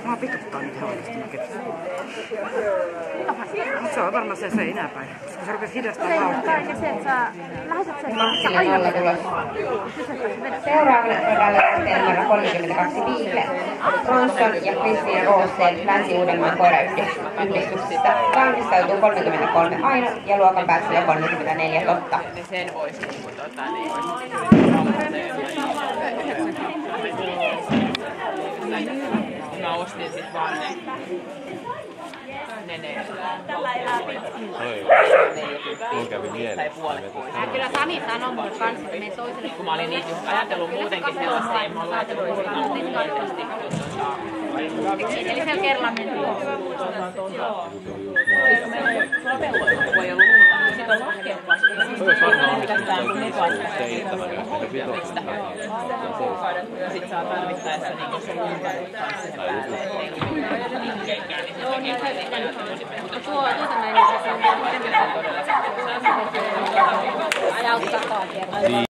Mua pituttaa niitä oikeasti. Mutta se on varmaan se seinäpäin. Koska se rupesi hidastaa vauhtia. Seuraavana radalle numero 32 Viigle, Ronson ja Kristiina Roosen Länsi-Uudenmaan koirayhdistyksistä valmistautuu 33 Aino ja luokan päässä 34 Totta. Sen voisi mä ostin sit vaan ne. Mun kävi mielessä. Kyllä Sami sanoi mulle kanssa, että me toiselle. Kun mä olin niitä just ajatellut muutenkin sellaista, niin mä olin ajatellut muuten. Eli siellä kerran mentiin. Voi olla lunta. Sitten on lahkeupas. Toi on varmaan onnistunut 7 ja 5. Ja sit saa tarvittaessa niin jos on lunta kanssa se pääsee. Tuo tämmöinen, että se on ajauttaa kerran.